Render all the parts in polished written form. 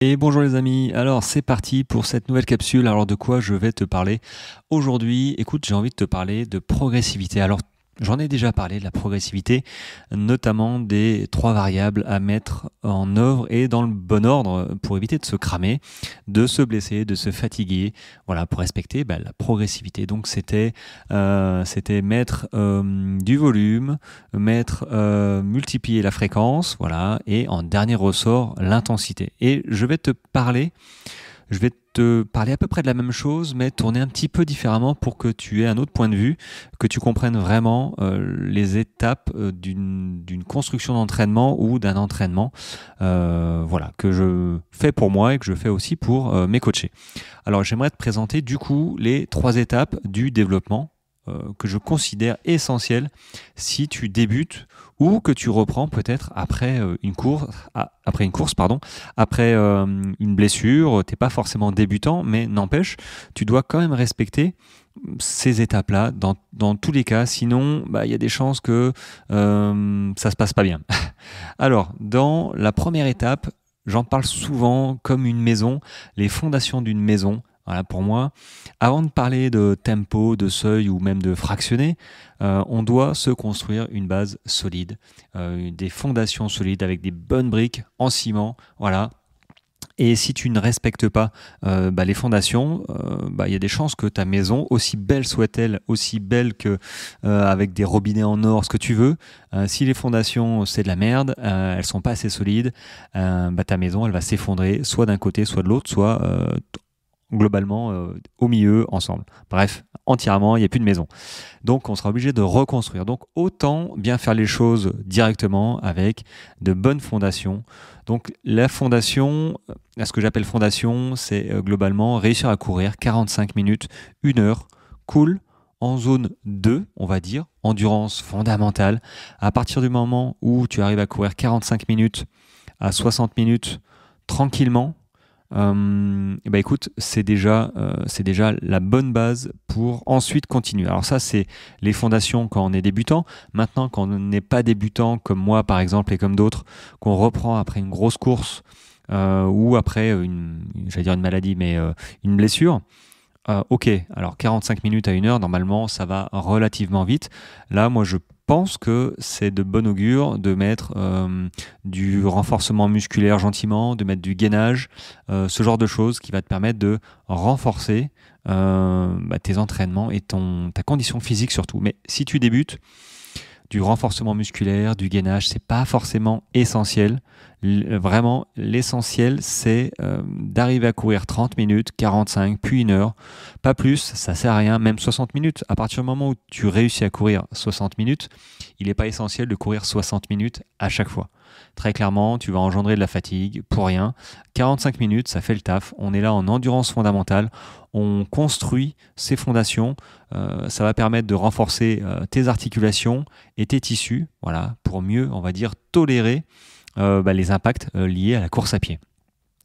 Et bonjour les amis, alors c'est parti pour cette nouvelle capsule. Alors de quoi je vais te parler aujourd'hui? Écoute, j'ai envie de te parler de progressivité. Alors j'en ai déjà parlé de la progressivité, notamment des trois variables à mettre en œuvre et dans le bon ordre pour éviter de se cramer, de se blesser, de se fatiguer, voilà, pour respecter la progressivité. Donc c'était mettre du volume, multiplier la fréquence, voilà, et en dernier ressort l'intensité. Et je vais te parler à peu près de la même chose, mais tourner un petit peu différemment pour que tu aies un autre point de vue, que tu comprennes vraiment les étapes d'une construction d'entraînement ou d'un entraînement, voilà, que je fais pour moi et que je fais aussi pour mes coachés. Alors j'aimerais te présenter du coup les trois étapes du développement que je considère essentielles si tu débutes ou que tu reprends peut-être après une course, pardon, après une blessure. T'es pas forcément débutant, mais n'empêche, tu dois quand même respecter ces étapes-là dans tous les cas. Sinon, il y a des chances que ça se passe pas bien. Alors, dans la première étape, j'en parle souvent comme une maison, les fondations d'une maison. Voilà, pour moi, avant de parler de tempo, de seuil ou même de fractionné, on doit se construire une base solide, des fondations solides avec des bonnes briques en ciment. Voilà. Et si tu ne respectes pas les fondations, il y a des chances que ta maison, aussi belle soit-elle, aussi belle que avec des robinets en or, ce que tu veux, si les fondations c'est de la merde, elles sont pas assez solides, ta maison elle va s'effondrer, soit d'un côté, soit de l'autre, soit globalement au milieu ensemble. Bref, entièrement, il n'y a plus de maison. Donc on sera obligé de reconstruire. Donc autant bien faire les choses directement avec de bonnes fondations. Donc la fondation, ce que j'appelle fondation, c'est globalement réussir à courir 45 minutes, 1 heure, cool, en zone 2, on va dire, endurance fondamentale. À partir du moment où tu arrives à courir 45 minutes à 60 minutes tranquillement, écoute, c'est déjà la bonne base pour ensuite continuer. Alors ça, c'est les fondations quand on est débutant. Maintenant, quand on n'est pas débutant, comme moi par exemple et comme d'autres, qu'on reprend après une grosse course ou après j'allais dire une maladie, mais une blessure. Ok, alors 45 minutes à 1 heure, normalement, ça va relativement vite. Là, moi, je pense que c'est de bon augure de mettre du renforcement musculaire gentiment, de mettre du gainage, ce genre de choses qui va te permettre de renforcer tes entraînements et ta condition physique surtout. Mais si tu débutes, du renforcement musculaire, du gainage, c'est pas forcément essentiel. Vraiment, l'essentiel, c'est d'arriver à courir 30 minutes, 45, puis 1 heure. Pas plus, ça sert à rien, même 60 minutes. À partir du moment où tu réussis à courir 60 minutes, il n'est pas essentiel de courir 60 minutes à chaque fois. Très clairement, tu vas engendrer de la fatigue pour rien. 45 minutes, ça fait le taf. On est là en endurance fondamentale. On construit ses fondations. Ça va permettre de renforcer tes articulations et tes tissus, voilà, pour mieux, on va dire, tolérer les impacts liés à la course à pied.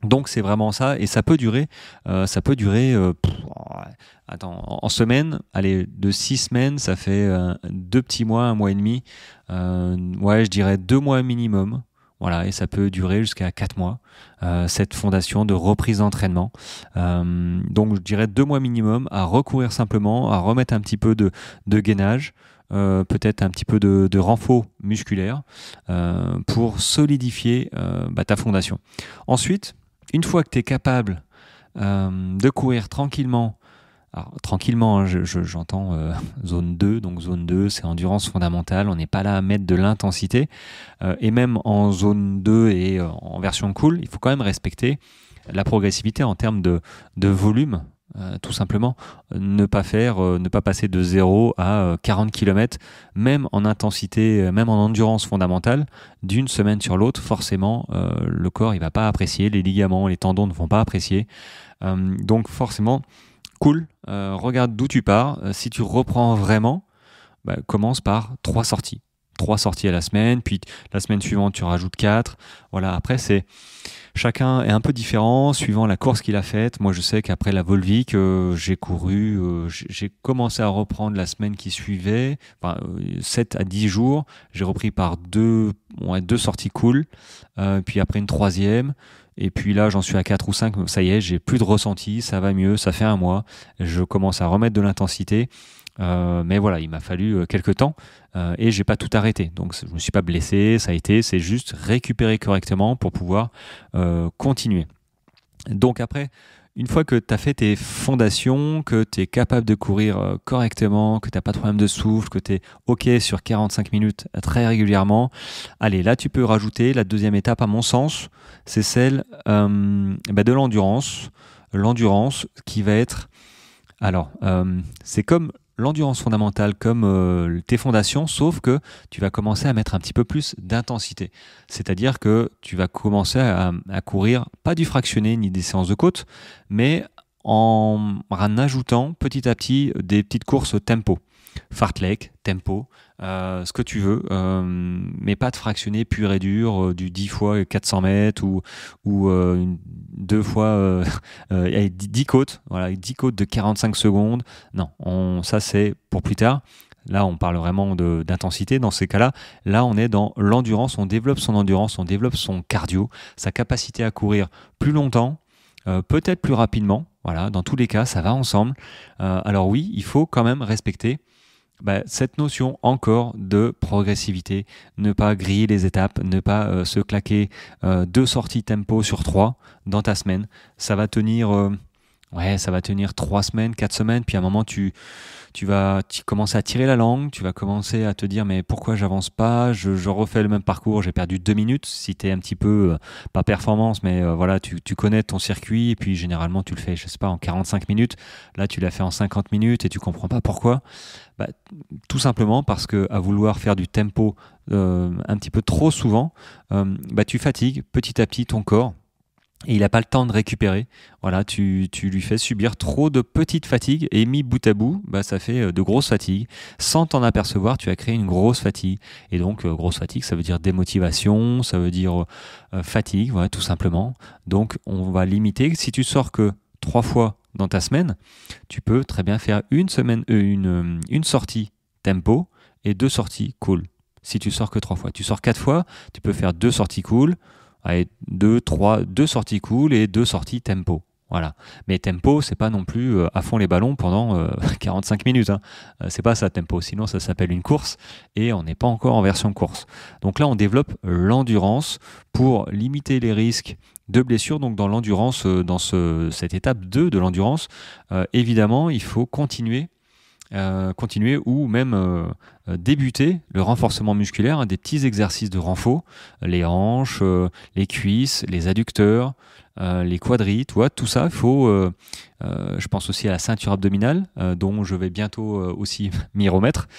Donc c'est vraiment ça, et ça peut durer, en semaine, allez, de 6 semaines, ça fait 2 petits mois, 1 mois et demi, ouais, je dirais 2 mois minimum, voilà, et ça peut durer jusqu'à 4 mois, cette fondation de reprise d'entraînement. Donc je dirais 2 mois minimum à recourir simplement, à remettre un petit peu de gainage, peut-être un petit peu de renfort musculaire pour solidifier ta fondation. Ensuite, une fois que tu es capable de courir tranquillement, alors tranquillement, hein, j'entends zone 2, donc zone 2 c'est endurance fondamentale, on n'est pas là à mettre de l'intensité, et même en zone 2 et en version cool, il faut quand même respecter la progressivité en termes de volume. Tout simplement, ne pas passer de 0 à 40 km, même en intensité, même en endurance fondamentale, d'une semaine sur l'autre, forcément, le corps il va pas apprécier, les ligaments, les tendons ne vont pas apprécier. Donc forcément, cool, regarde d'où tu pars. Si tu reprends vraiment, commence par 3 sorties. 3 sorties à la semaine, puis la semaine suivante tu rajoutes 4. Voilà, après chacun est un peu différent suivant la course qu'il a faite. Moi je sais qu'après la Volvic, j'ai commencé à reprendre la semaine qui suivait, 7 à 10 jours. J'ai repris par deux sorties cool, puis après une troisième, Et puis là, j'en suis à 4 ou 5. Ça y est, j'ai plus de ressenti, ça va mieux, ça fait un mois. Je commence à remettre de l'intensité. Mais voilà, il m'a fallu quelques temps et j'ai pas tout arrêté. Donc je me suis pas blessé, c'est juste récupérer correctement pour pouvoir continuer. Donc après, une fois que tu as fait tes fondations, que tu es capable de courir correctement, que tu n'as pas de problème de souffle, que tu es OK sur 45 minutes très régulièrement, allez, là tu peux rajouter la deuxième étape à mon sens, c'est celle de l'endurance. L'endurance qui va être... Alors, c'est comme l'endurance fondamentale, comme tes fondations, sauf que tu vas commencer à mettre un petit peu plus d'intensité. C'est-à-dire que tu vas commencer à courir, pas du fractionné ni des séances de côte, mais en ajoutant petit à petit des petites courses tempo. Fartlek, tempo, ce que tu veux, mais pas de fractionné pur et dur, du 10 fois 400 mètres ou 2 fois 10 côtes, voilà, 10 côtes de 45 secondes. Non, ça c'est pour plus tard. Là, on parle vraiment d'intensité. Dans ces cas-là, là, on est dans l'endurance. On développe son endurance, on développe son cardio, sa capacité à courir plus longtemps, peut-être plus rapidement. Voilà, dans tous les cas, ça va ensemble. Alors oui, il faut quand même respecter cette notion encore de progressivité, ne pas griller les étapes, ne pas se claquer 2 sorties tempo sur 3 dans ta semaine. Ça va tenir, ça va tenir 3 semaines, 4 semaines, puis à un moment tu vas commencer à tirer la langue, tu vas commencer à te dire mais pourquoi j'avance pas, je refais le même parcours, j'ai perdu 2 minutes, si tu es un petit peu, pas performance, mais voilà, tu connais ton circuit, et puis généralement tu le fais, je sais pas, en 45 minutes, là tu l'as fait en 50 minutes et tu comprends pas pourquoi. Tout simplement parce que à vouloir faire du tempo un petit peu trop souvent, tu fatigues petit à petit ton corps. Et il n'a pas le temps de récupérer. Voilà, tu lui fais subir trop de petites fatigues et mis bout à bout, ça fait de grosses fatigues. Sans t'en apercevoir, tu as créé une grosse fatigue. Et donc, grosse fatigue, ça veut dire démotivation, ça veut dire fatigue, voilà, tout simplement. Donc, on va limiter. Si tu sors que 3 fois dans ta semaine, tu peux très bien faire une sortie tempo et 2 sorties cool. Si tu sors que 3 fois. Tu sors 4 fois, tu peux faire 2 sorties cool. Allez, 2 sorties cool et 2 sorties tempo. Voilà. Mais tempo, c'est pas non plus à fond les ballons pendant 45 minutes. Hein. C'est pas ça tempo. Sinon, ça s'appelle une course et on n'est pas encore en version course. Donc là, on développe l'endurance pour limiter les risques de blessures. Donc dans l'endurance, dans cette étape 2 de l'endurance, évidemment, il faut continuer ou même débuter le renforcement musculaire, des petits exercices de renfort, les hanches, les cuisses, les adducteurs, les quadris, tout ça, il faut, je pense aussi à la ceinture abdominale, dont je vais bientôt aussi m'y remettre.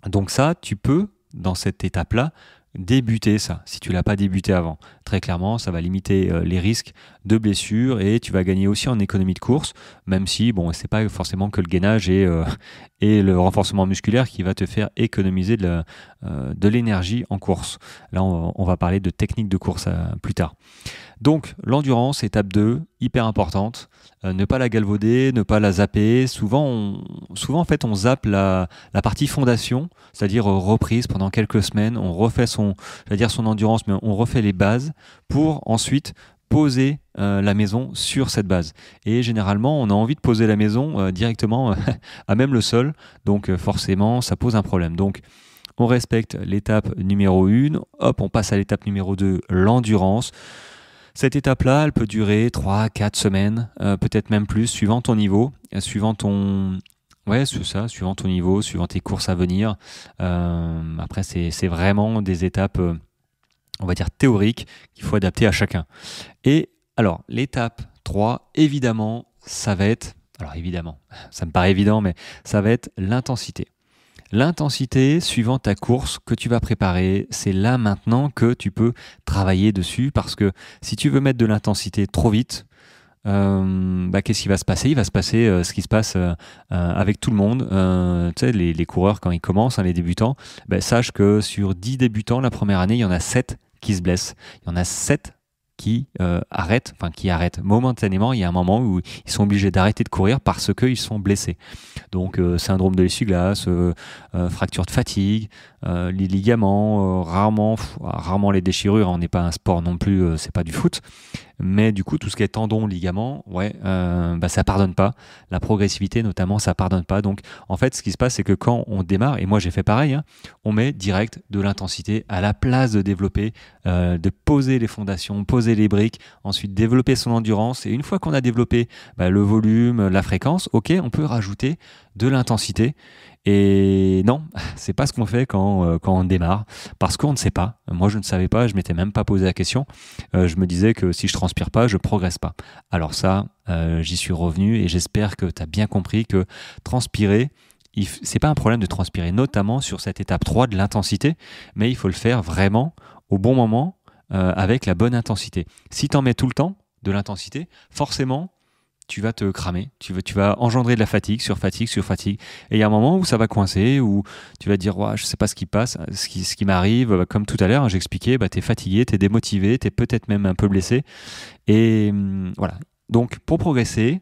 Donc ça, tu peux, dans cette étape-là, débuter ça, si tu l'as pas débuté avant. Très clairement, ça va limiter les risques de blessures et tu vas gagner aussi en économie de course, même si, c'est pas forcément que le gainage et le renforcement musculaire qui va te faire économiser de l'énergie en course. Là, on va parler de technique de course plus tard. Donc, l'endurance, étape 2, hyper importante. Ne pas la galvauder, ne pas la zapper. Souvent en fait, on zappe la partie fondation, c'est-à-dire reprise pendant quelques semaines. On refait son endurance, mais on refait les bases pour ensuite poser la maison sur cette base. Et généralement, on a envie de poser la maison directement à même le sol. Donc, forcément, ça pose un problème. Donc, on respecte l'étape numéro 1. Hop, on passe à l'étape numéro 2, l'endurance. Cette étape-là, elle peut durer 3-4 semaines, peut-être même plus, suivant ton niveau, suivant ton niveau, suivant tes courses à venir. Après, c'est vraiment des étapes, on va dire théoriques, qu'il faut adapter à chacun. Et alors, l'étape 3, évidemment, ça va être, ça me paraît évident, mais ça va être l'intensité. L'intensité, suivant ta course que tu vas préparer, c'est là maintenant que tu peux travailler dessus parce que si tu veux mettre de l'intensité trop vite, qu'est-ce qui va se passer? Il va se passer ce qui se passe avec tout le monde. Tu sais, les coureurs, quand ils commencent, les débutants, sache que sur 10 débutants, la première année, il y en a 7 qui se blessent. Il y en a 7 qui arrêtent momentanément. Il y a un moment où ils sont obligés d'arrêter de courir parce qu'ils sont blessés. Donc syndrome de l'essuie-glace, fracture de fatigue, les ligaments, rarement les déchirures. On n'est pas un sport non plus, c'est pas du foot. Mais du coup, tout ce qui est tendon, ligament, ça pardonne pas. La progressivité, notamment, ça pardonne pas. Donc, en fait, ce qui se passe, c'est que quand on démarre, et moi j'ai fait pareil, hein, on met direct de l'intensité à la place de développer, de poser les fondations, poser les briques, ensuite développer son endurance. Et une fois qu'on a développé le volume, la fréquence, ok, on peut rajouter de l'intensité. Et non, c'est pas ce qu'on fait quand on démarre, parce qu'on ne sait pas. Moi, je ne savais pas, je m'étais même pas posé la question. Je me disais que si je transpire pas, je progresse pas. Alors ça, j'y suis revenu et j'espère que tu as bien compris que transpirer, c'est pas un problème de transpirer, notamment sur cette étape 3 de l'intensité, mais il faut le faire vraiment au bon moment, avec la bonne intensité. Si tu en mets tout le temps de l'intensité, forcément, tu vas te cramer, tu vas engendrer de la fatigue sur fatigue sur fatigue. Et il y a un moment où ça va coincer, où tu vas te dire, je sais pas ce qui passe, ce qui m'arrive, comme tout à l'heure, hein, j'expliquais, tu es fatigué, tu es démotivé, tu es peut-être même un peu blessé. Et voilà. Donc pour progresser,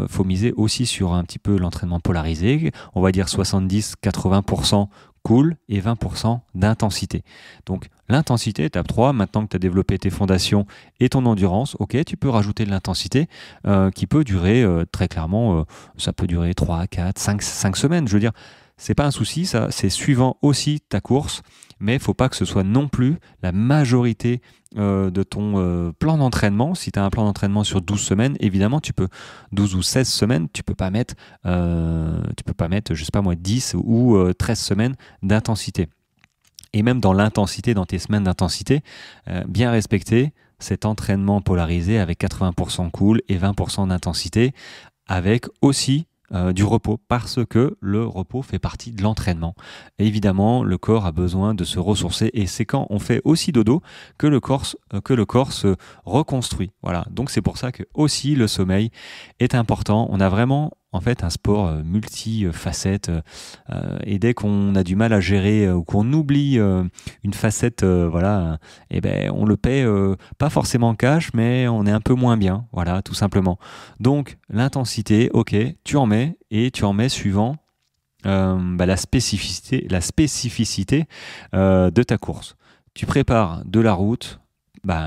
faut miser aussi sur un petit peu l'entraînement polarisé. On va dire 70-80% cool et 20% d'intensité. Donc l'intensité, étape 3, maintenant que tu as développé tes fondations et ton endurance, ok, tu peux rajouter de l'intensité qui peut durer très clairement, ça peut durer 3, 4, 5 semaines. Je veux dire, c'est pas un souci, ça, c'est suivant aussi ta course, mais il faut pas que ce soit non plus la majorité de ton plan d'entraînement. Si tu as un plan d'entraînement sur 12 semaines, évidemment, 12 ou 16 semaines, tu peux pas mettre, je sais pas moi, 10 ou 13 semaines d'intensité. Et même dans l'intensité, dans tes semaines d'intensité, bien respecter cet entraînement polarisé avec 80% cool et 20% d'intensité, avec aussi du repos, parce que le repos fait partie de l'entraînement. Et évidemment, le corps a besoin de se ressourcer, et c'est quand on fait aussi dodo que le corps se reconstruit. Voilà. Donc c'est pour ça que aussi le sommeil est important. On a vraiment en fait un sport multi-facette, et dès qu'on a du mal à gérer ou qu'on oublie une facette, on le paie pas forcément cash, mais on est un peu moins bien, voilà, tout simplement. Donc l'intensité, ok, tu en mets, et tu en mets suivant la spécificité de ta course. Tu prépares de la route.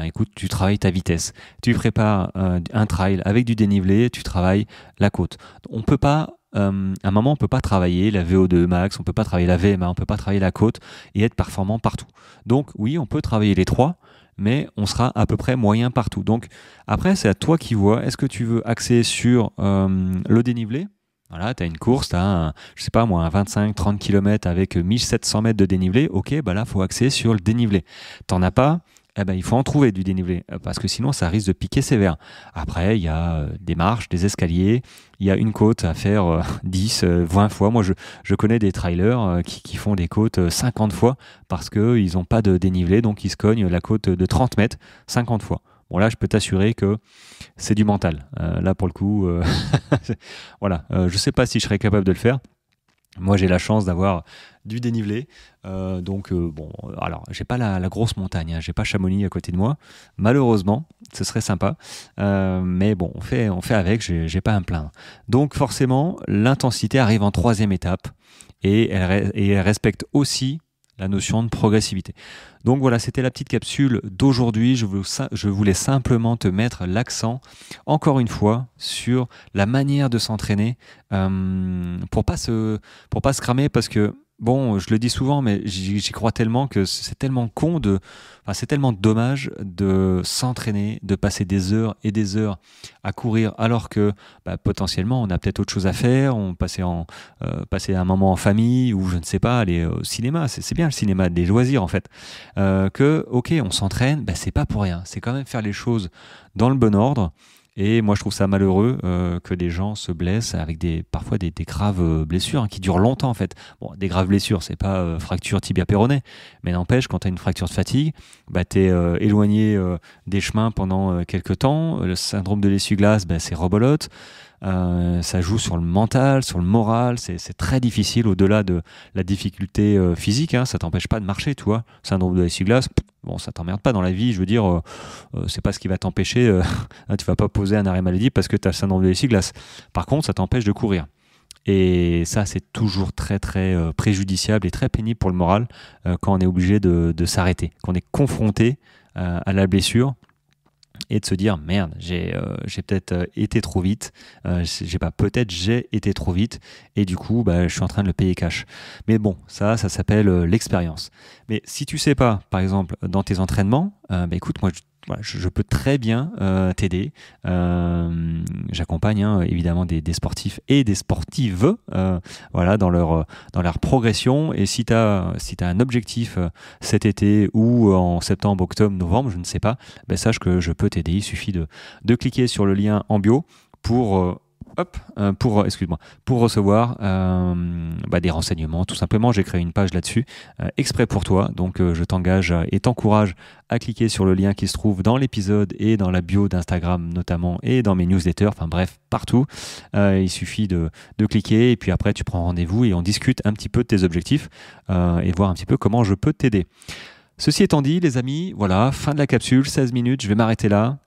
Écoute, tu travailles ta vitesse. Tu prépares un trail avec du dénivelé, tu travailles la côte. On peut pas, à un moment, on peut pas travailler la VO2 max, on peut pas travailler la VMA, on peut pas travailler la côte et être performant partout. Donc oui, on peut travailler les trois, mais on sera à peu près moyen partout. Donc après, c'est à toi qui vois. Est-ce que tu veux axer sur le dénivelé? Voilà, tu as une course, tu as je sais pas moi, un 25-30 km avec 1700 mètres de dénivelé. Ok, là, il faut axer sur le dénivelé. T'en as pas? Il faut en trouver du dénivelé, parce que sinon ça risque de piquer sévère. Après, il y a des marches, des escaliers, il y a une côte à faire 10, 20 fois. Moi, je connais des trailers qui font des côtes 50 fois parce qu'ils n'ont pas de dénivelé, donc ils se cognent la côte de 30 mètres 50 fois. Bon, là, je peux t'assurer que c'est du mental. Là, pour le coup, voilà. Je sais pas si je serais capable de le faire. Moi, j'ai la chance d'avoir du dénivelé, alors j'ai pas la grosse montagne, hein, j'ai pas Chamonix à côté de moi, malheureusement, ce serait sympa, mais bon, on fait avec, j'ai pas à me plaindre. Donc forcément, l'intensité arrive en troisième étape, et elle respecte aussi la notion de progressivité. Donc voilà, c'était la petite capsule d'aujourd'hui. Je voulais simplement te mettre l'accent, encore une fois, sur la manière de s'entraîner pour pas se cramer, parce que bon, je le dis souvent, mais j'y crois tellement que c'est tellement c'est tellement dommage de s'entraîner, de passer des heures et des heures à courir, alors que potentiellement on a peut-être autre chose à faire, passer un moment en famille, ou je ne sais pas, aller au cinéma. C'est bien le cinéma, des loisirs en fait. Ok, on s'entraîne, c'est pas pour rien. C'est quand même faire les choses dans le bon ordre. Et moi, je trouve ça malheureux que des gens se blessent avec parfois des graves blessures, hein, qui durent longtemps en fait. Bon, des graves blessures, c'est pas fracture tibia-péroné, mais n'empêche, quand tu as une fracture de fatigue, tu es éloigné des chemins pendant quelques temps. Le syndrome de l'essuie-glace, c'est rebolote. Ça joue sur le mental, sur le moral. C'est très difficile, au-delà de la difficulté physique, hein. Ça t'empêche pas de marcher, tu vois. Syndrome de l'essuie-glace, bon, ça t'emmerde pas dans la vie, je veux dire, c'est pas ce qui va t'empêcher, tu vas pas poser un arrêt maladie parce que tu as le syndrome de l'essuie-glace. Par contre, ça t'empêche de courir. Et ça, c'est toujours très très préjudiciable et très pénible pour le moral quand on est obligé de s'arrêter, quand on est confronté à la blessure et de se dire merde, j'ai peut-être été trop vite, j'ai été trop vite et du coup je suis en train de le payer cash. Mais bon, ça s'appelle l'expérience. Mais si tu sais pas, par exemple dans tes entraînements, écoute, moi voilà, je peux très bien t'aider. J'accompagne évidemment des sportifs et des sportives voilà, dans leur progression. Et si tu as un objectif cet été ou en septembre, octobre, novembre, je ne sais pas, sache que je peux t'aider. Il suffit de cliquer sur le lien en bio pour pour recevoir des renseignements. Tout simplement, j'ai créé une page là-dessus exprès pour toi. Donc, je t'engage et t'encourage à cliquer sur le lien qui se trouve dans l'épisode et dans la bio d'Instagram notamment et dans mes newsletters. Enfin bref, partout. Il suffit de cliquer et puis après, tu prends rendez-vous et on discute un petit peu de tes objectifs et voir un petit peu comment je peux t'aider. Ceci étant dit, les amis, voilà, fin de la capsule, 16 minutes, je vais m'arrêter là.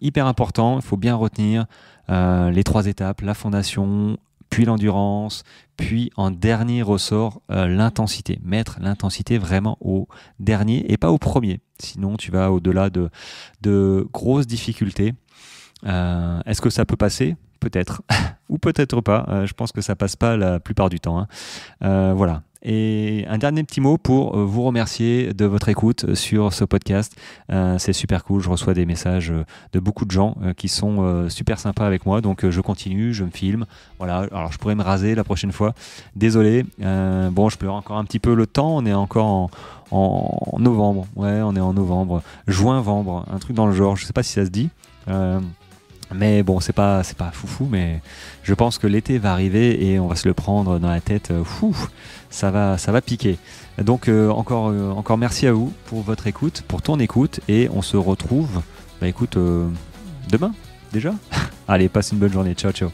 Hyper important, il faut bien retenir les 3 étapes, la fondation, puis l'endurance, puis en dernier ressort, l'intensité. Mettre l'intensité vraiment au dernier et pas au premier. Sinon, tu vas au-delà de grosses difficultés. Est-ce que ça peut passer ? Peut-être, ou peut-être pas. Je pense que ça passe pas la plupart du temps. Voilà. Et un dernier petit mot pour vous remercier de votre écoute sur ce podcast. C'est super cool. Je reçois des messages de beaucoup de gens qui sont super sympas avec moi. Donc je continue, je me filme. Voilà. Alors je pourrais me raser la prochaine fois. Désolé. Bon, je pleure encore un petit peu le temps. On est encore en novembre. Ouais, on est en novembre. Juin-vembre. Un truc dans le genre. Je sais pas si ça se dit. Mais bon, c'est pas foufou, mais je pense que l'été va arriver et on va se le prendre dans la tête. Ça va piquer. Donc encore merci à vous pour votre écoute, pour ton écoute, et on se retrouve, demain déjà. Allez, passe une bonne journée. Ciao, ciao.